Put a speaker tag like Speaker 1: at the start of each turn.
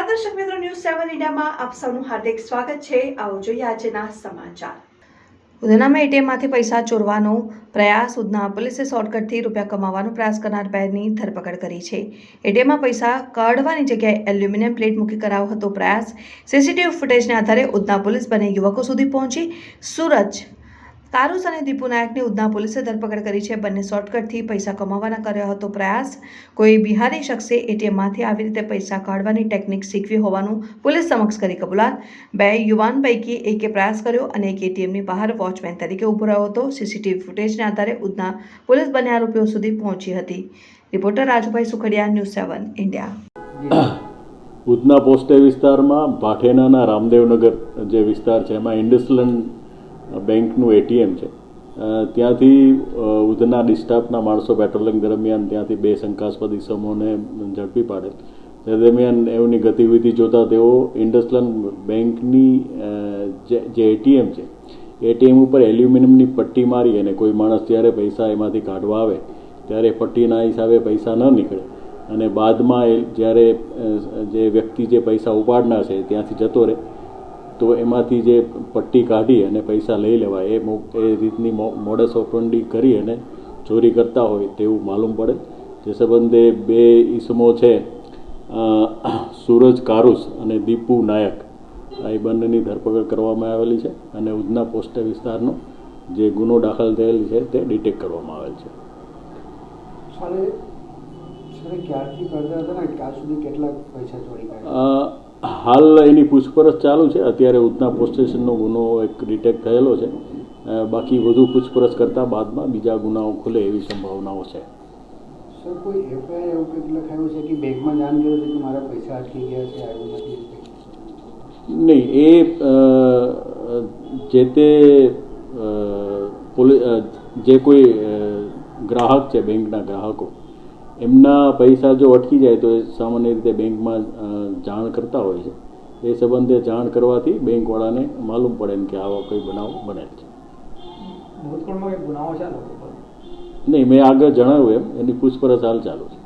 Speaker 1: નમસ્કાર દર્શક મિત્રો, ન્યૂઝ 7 ઇન્ડિયામાં આપ સૌનું હાર્દિક સ્વાગત છે। આવો જોઈએ આજના સમાચાર। ઉધનામાં એટીએમમાંથી પૈસા ચોરવાનો પ્રયાસ। ઉધના પોલીસે શોર્ટકટથી રૂપિયા કમાવાનો પ્રયાસ કરનાર બેની ધરપકડ કરી છે। એટીએમમાં પૈસા કાઢવાની જગ્યાએ એલ્યુમિનિયમ પ્લેટ મૂકી કરાયો હતો પ્રયાસ। સીસીટીવી ફૂટેજના આધારે ઉધના પોલીસ બંને યુવકો સુધી પહોંચી। સૂરજ કારુસ અને દીપુ નાયકની ઉધના પોલીસે ધરપકડ કરી છે। બંને શોર્ટકટથી પૈસા કમાવાના કર્યો હતો પ્રયાસ। કોઈ બિહારી શખ્સે એટીએમમાંથી આવી રીતે પૈસા કાઢવાની ટેકનિક શીખવી હોવાનું પોલીસ સમક્ષ કરી કબૂલાત। બે યુવાન પૈકી એકે પ્રયાસ કર્યો અને એક એટીએમની બહાર વોચમેન તરીકે ઊભો રહ્યો હતો। સીસીટીવી ફૂટેજના આધારે ઉધના પોલીસ બંને આરોપીઓ સુધી પહોંચી હતી। Reporter Rajubhai Sukhadia, news 7 India.
Speaker 2: Udhna પોસ્ટે વિસ્તારમાં ભાઠેનાના રામદેવનગર જે વિસ્તાર છે એમાં ઇન્ડસલેન્ડ બેંકનું એટીએમ છે। ત્યાંથી ઉધના ડિસ્ટાફના માણસો પેટ્રોલિંગ દરમિયાન ત્યાંથી બે શંકાસ્પદ ઇસમોને ઝડપી પાડેલ। તે દરમિયાન એમની ગતિવિધિ જોતા તેઓ ઇન્ડસલેન્ડ બેંકની જે એટીએમ છે એટીએમ ઉપર એલ્યુમિનિયમની પટ્ટી મારી અને કોઈ માણસ જ્યારે પૈસા એમાંથી કાઢવા આવે ત્યારે પટ્ટીના હિસાબે પૈસા ન નીકળે અને બાદમાં જ્યારે જે વ્યક્તિ જે પૈસા ઉપાડનાર છે ત્યાંથી જતો રહે તો એમાંથી જે પટ્ટી કાઢી અને પૈસા લઈ લેવાય એ રીતની મોડસ ઓપરેન્ડી કરી અને ચોરી કરતા હોય તેવું માલુમ પડે। જે સંબંધે બે ઈસમો છે સૂરજ કારુસ અને દીપુ નાયક એ બંનેની ધરપકડ કરવામાં આવેલી છે અને ઉધના પોસ્ટ વિસ્તારનો જે ગુનો દાખલ થયેલ છે તે ડિટેક્ટ કરવામાં આવેલ છે। હાલ એની પૂછપરછ ચાલુ છે। અત્યારે ઉધના પોસ્ટ સ્ટેશનનો ગુનો એક ડિટેક્ટ થયેલો છે। બાકી વધુ પૂછપરછ કરતા બાદમાં બીજા ગુનાઓ ખુલે એવી સંભાવનાઓ છે।
Speaker 3: સર, કોઈ એફઆઈઆર એવું કંઈક લખાયું છે કે બેંકમાં જાણ કર્યું છે કે મારા પૈસા અટકી ગયા છે આવ્યું નથી?
Speaker 2: નહીં, એ જે તે જે કોઈ ગ્રાહક છે બેંકના ગ્રાહકો એમના પૈસા જો અટકી જાય તો એ સામાન્ય રીતે બેંકમાં જાણ કરતા હોય છે। એ સંબંધે જાણ કરવાથી બેંકવાળાને માલુમ પડે કે આવા કોઈ બનાવ બનેલ છે।
Speaker 3: ભૂતકાળમાં કંઈક ગુનાઓ છે?
Speaker 2: નહીં, મેં આગળ જણાવ્યું એમ એની પૂછપરછ હાલ ચાલુ છે।